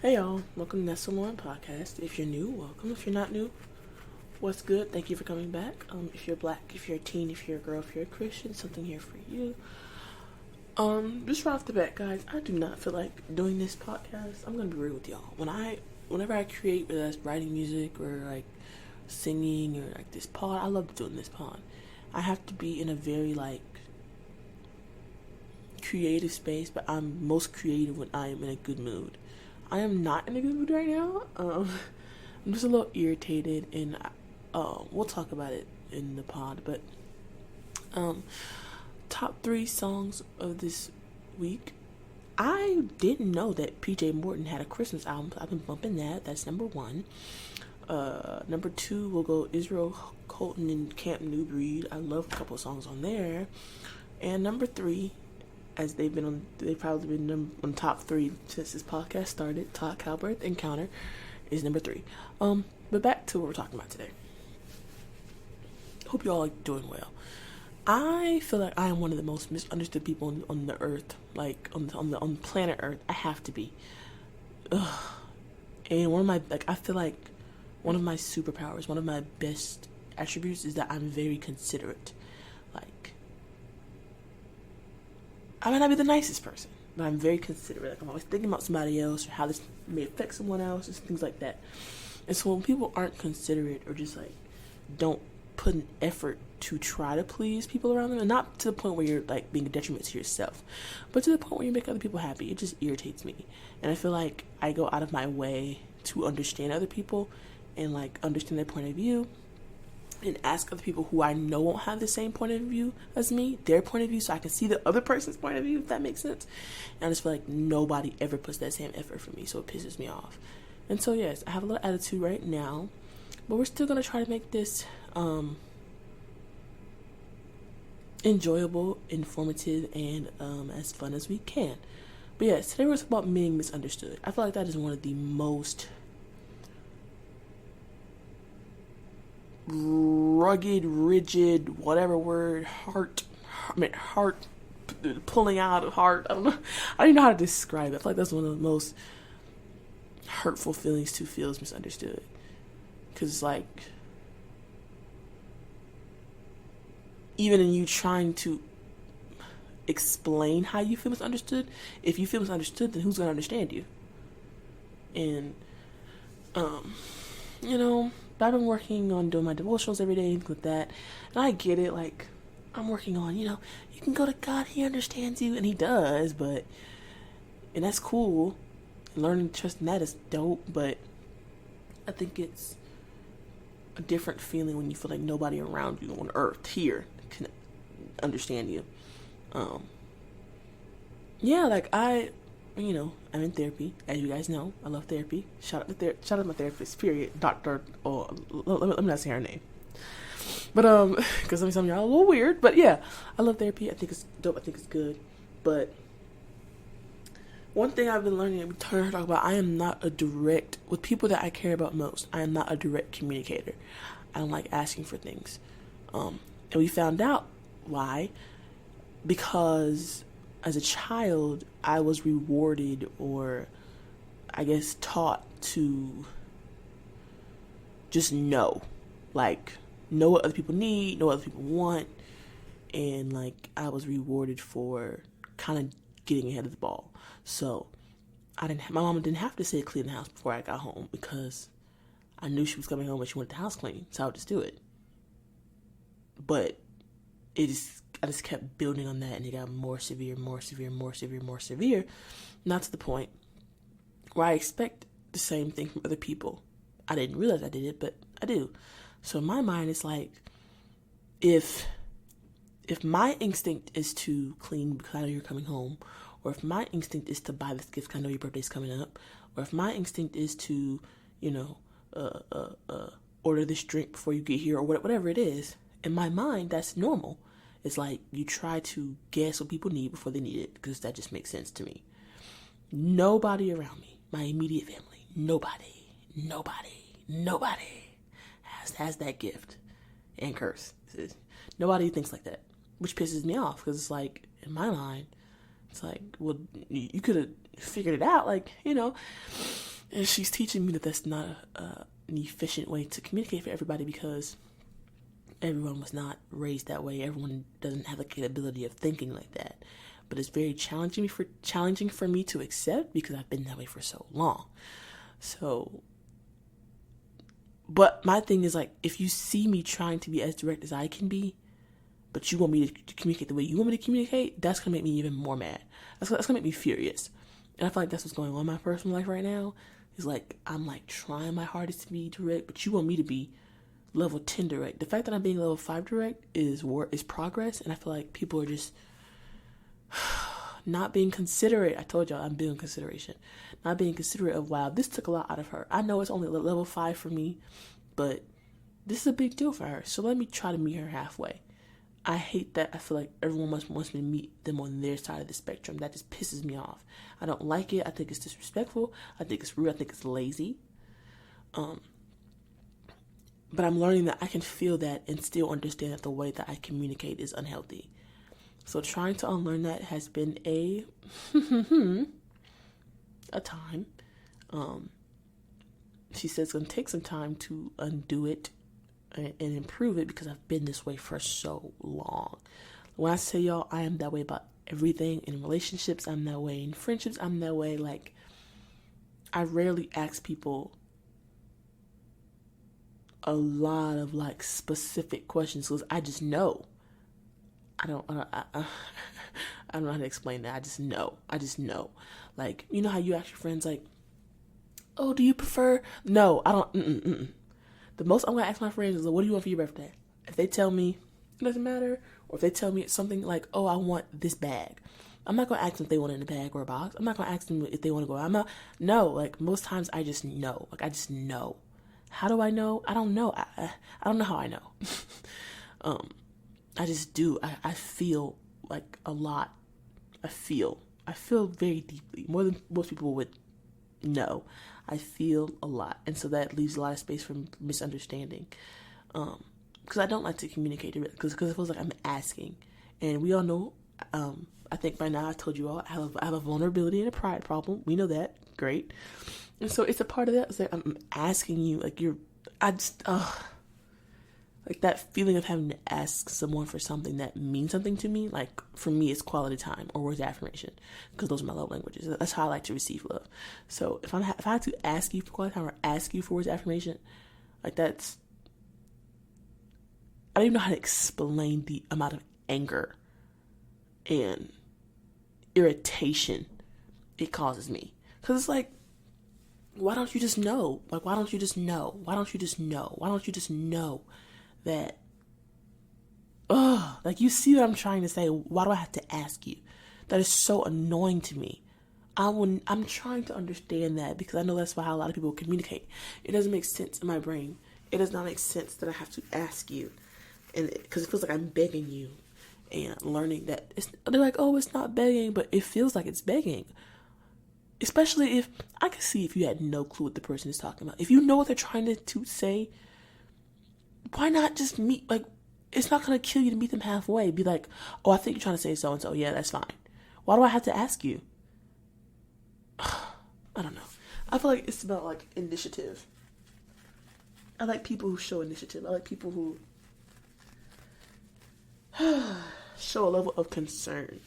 Hey y'all, welcome to Nestle One Podcast. If you're new, welcome. If you're not new, what's good? Thank you for coming back. If you're black, if you're a teen, if you're a girl, if you're a Christian, something here for you. Just right off the bat, guys, I do not feel like doing this podcast. I'm gonna be real with y'all. Whenever I create, whether that's writing music or like singing or like this pod, I love doing this pod. I have to be in a very like creative space, but I'm most creative when I am in a good mood. I am not in a good mood right now. I'm just a little irritated, and we'll talk about it in the pod. But top 3 songs of this week. I didn't know that PJ Morton had a Christmas album. I've been bumping that. That's number 1. Number 2, we'll go Israel Houghton and Camp New Breed. I love a couple of songs on there. And number 3, as they've probably been on top 3 since this podcast started. Todd Calbert Encounter is number 3. But back to what we're talking about today. Hope you all are doing well. I feel like I am one of the most misunderstood people on the earth, like on planet Earth. I have to be. Ugh. And I feel like one of my superpowers, one of my best attributes is that I'm very considerate. Like, I might not be the nicest person, but I'm very considerate. Like, I'm always thinking about somebody else or how this may affect someone else, and things like that. And so when people aren't considerate or just like don't put an effort to try to please people around them, and not to the point where you're like being a detriment to yourself, but to the point where you make other people happy, it just irritates me. And I feel like I go out of my way to understand other people and like understand their point of view, and ask other people who I know won't have the same point of view as me, their point of view, so I can see the other person's point of view, if that makes sense. And I just feel like nobody ever puts that same effort for me, so it pisses me off. And so yes, I have a little attitude right now, but we're still going to try to make this enjoyable, informative, and as fun as we can. But yes, today we're talking about being misunderstood. I feel like that is one of the most rugged, rigid, whatever word, heart pulling out of heart. I don't know. I don't even know how to describe it. I feel like that's one of the most hurtful feelings to feel is misunderstood. Because, like, even in you trying to explain how you feel misunderstood, if you feel misunderstood, then who's going to understand you? And, I've been working on doing my devotionals every day, things like that. And I get it, like, I'm working on, you can go to God, He understands you, and He does, and that's cool. Learning to trust in that is dope, but I think it's a different feeling when you feel like nobody around you on earth here can understand you. I'm in therapy, as you guys know. I love therapy. Shout out to my therapist, period. Doctor, let me not say her name. But, because some of y'all are a little weird. But yeah, I love therapy. I think it's dope. I think it's good. But one thing I've been learning, we talk about, I am not with people that I care about most, I am not a direct communicator. I don't like asking for things. And we found out why. Because as a child, I was rewarded, or I guess taught to just know. Like, know what other people need, know what other people want. And like, I was rewarded for kind of getting ahead of the ball. So my mama didn't have to say clean the house before I got home, because I knew she was coming home and she wanted the house clean. So I would just do it. But I just kept building on that, and it got more severe, not to the point where I expect the same thing from other people. I didn't realize I did it, but I do. So in my mind, it's like, if my instinct is to clean because I know you're coming home, or if my instinct is to buy this gift because I know your birthday's coming up, or if my instinct is to, order this drink before you get here, or whatever it is, in my mind, that's normal. It's like you try to guess what people need before they need it, because that just makes sense to me. Nobody around me, my immediate family, nobody has that gift. And curse. Nobody thinks like that, which pisses me off, because it's like, in my mind, it's like, well, you could have figured it out, like, And she's teaching me that that's not an efficient way to communicate for everybody, because everyone was not raised that way. Everyone doesn't have the capability of thinking like that. But it's very challenging for me to accept, because I've been that way for so long. So, but my thing is, like, if you see me trying to be as direct as I can be, but you want me to communicate the way you want me to communicate, that's going to make me even more mad. That's going to make me furious. And I feel like that's what's going on in my personal life right now. Is like, I'm like trying my hardest to be direct, but you want me to be level 10 direct. The fact that I'm being level 5 direct is progress, and I feel like people are just not being considerate. I told y'all I'm building consideration. Not being considerate of, wow, this took a lot out of her. I know it's only level 5 for me, but this is a big deal for her. So let me try to meet her halfway. I hate that. I feel like everyone wants me to meet them on their side of the spectrum. That just pisses me off. I don't like it. I think it's disrespectful. I think it's rude. I think it's lazy. But I'm learning that I can feel that and still understand that the way that I communicate is unhealthy. So trying to unlearn that has been a time. She says it's going to take some time to undo it and improve it, because I've been this way for so long. When I say, y'all, I am that way about everything. In relationships, I'm that way. In friendships, I'm that way. Like, I rarely ask people a lot of like specific questions, because I just know. I don't know how to explain that. I just know. Like, you know how you ask your friends, like, oh, do you prefer? No, I don't. The most I'm going to ask my friends is, what do you want for your birthday? If they tell me it doesn't matter, or if they tell me it's something like, oh, I want this bag, I'm not going to ask them if they want it in a bag or a box. I'm not going to ask them if they want to go. No, like, most times I just know. Like, I just know. How do I know? I don't know. I don't know how I know. I just do. I feel like a lot. I feel very deeply, more than most people would know. I feel a lot, and so that leaves a lot of space for misunderstanding. Because I don't like to communicate it, because it feels like I'm asking, and we all know. I think by now I told you all I have a vulnerability and a pride problem. We know that, great, and so it's a part of that. It's like I'm asking you, like like that feeling of having to ask someone for something that means something to me. Like, for me, it's quality time or words of affirmation, because those are my love languages. That's how I like to receive love. So if I had to ask you for quality time or ask you for words of affirmation, like, that's, I don't even know how to explain the amount of anger and irritation it causes me. Because it's like, why don't you just know? Like, why don't you just know? Why don't you just know? Why don't you just know that, like, you see what I'm trying to say? Why do I have to ask you? That is so annoying to me. I'm trying to understand that, because I know that's how a lot of people communicate. It doesn't make sense in my brain. It does not make sense that I have to ask you, and because it feels like I'm begging you, and learning that they're like, oh, it's not begging, but it feels like it's begging. Especially if I could see if you had no clue what the person is talking about. If you know what they're trying to say, why not just meet? Like, it's not gonna kill you to meet them halfway. Be like, oh, I think you're trying to say so and so. Yeah, that's fine. Why do I have to ask you? I don't know. I feel like it's about, like, initiative. I like people who show initiative. I like people who show a level of concern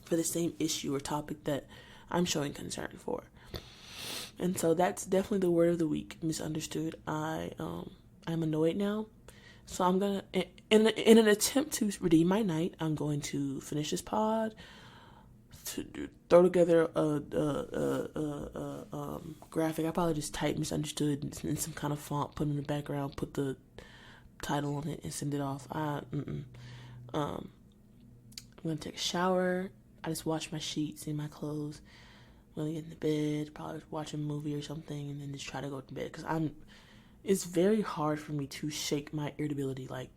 for the same issue or topic that I'm showing concern for. And so that's definitely the word of the week, misunderstood. I'm annoyed now. So I'm going to, in an attempt to redeem my night, I'm going to finish this pod, to throw together a graphic. I probably just type misunderstood in some kind of font, put it in the background, put the title on it, and send it off. I'm going to take a shower. I just wash my sheets and my clothes. I'm going to get in the bed, probably watch a movie or something, and then just try to go to bed. Because it's very hard for me to shake my irritability. Like,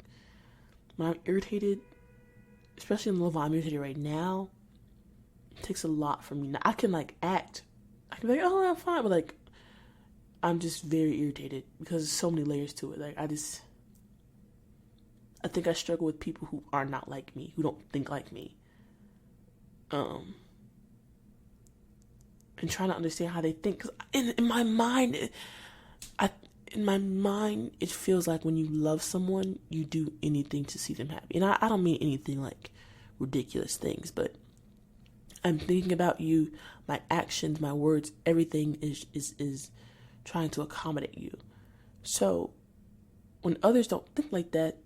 when I'm irritated, especially in the level I'm irritated right now, it takes a lot for me. Now, I can, like, act. I can be like, oh, I'm fine. But, like, I'm just very irritated because there's so many layers to it. Like, I think I struggle with people who are not like me, who don't think like me. and trying to understand how they think. Because in my mind, it feels like when you love someone, you do anything to see them happy. And I don't mean anything like ridiculous things, but I'm thinking about you, my actions, my words, everything is trying to accommodate you. So when others don't think like that,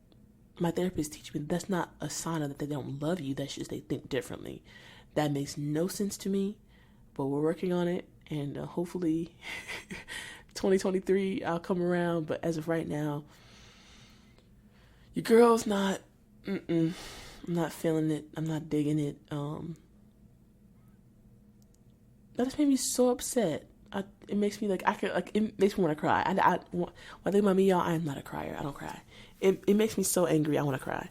my therapist teaches me that's not a sign of that they don't love you. That's just they think differently. That makes no sense to me, but we're working on it, and hopefully 2023 I'll come around. But as of right now, your girl's not, I'm not feeling it. I'm not digging it. That just made me so upset. It makes me it makes me want to cry. When I think about me, y'all, I am not a crier. I don't cry. It makes me so angry. I want to cry.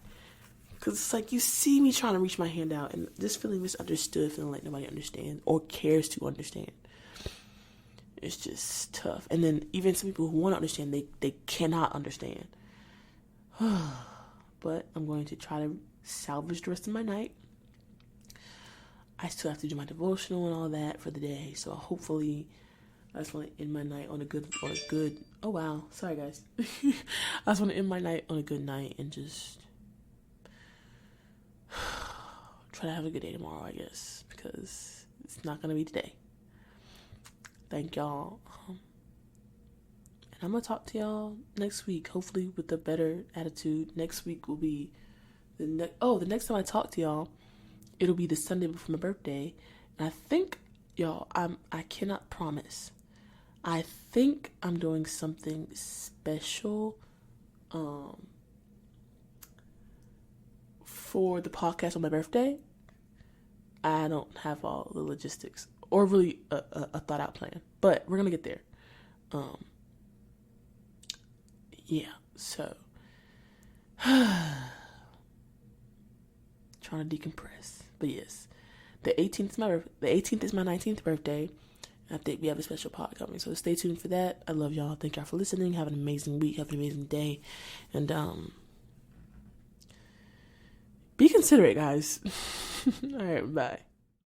Because it's like you see me trying to reach my hand out and just feeling misunderstood, feeling like nobody understands or cares to understand. It's just tough. And then even some people who want to understand, they cannot understand. But I'm going to try to salvage the rest of my night. I still have to do my devotional and all that for the day. So hopefully I just want to end my night on a good, oh wow, sorry guys. I just want to end my night on a good night and just try to have a good day tomorrow, I guess, because it's not going to be today. Thank y'all. And I'm going to talk to y'all next week, hopefully with a better attitude. Next week will be the next time I talk to y'all, it'll be the Sunday before my birthday. And I think, y'all, I cannot promise. I think I'm doing something special for the podcast on my birthday. I don't have all the logistics or really a thought out plan, but we're going to get there. Yeah, so trying to decompress. But yes, the 18th is my 19th birthday. I think we have a special pod coming, so stay tuned for that. I love y'all. Thank y'all for listening. Have an amazing week. Have an amazing day. And be considerate, guys. All right, bye.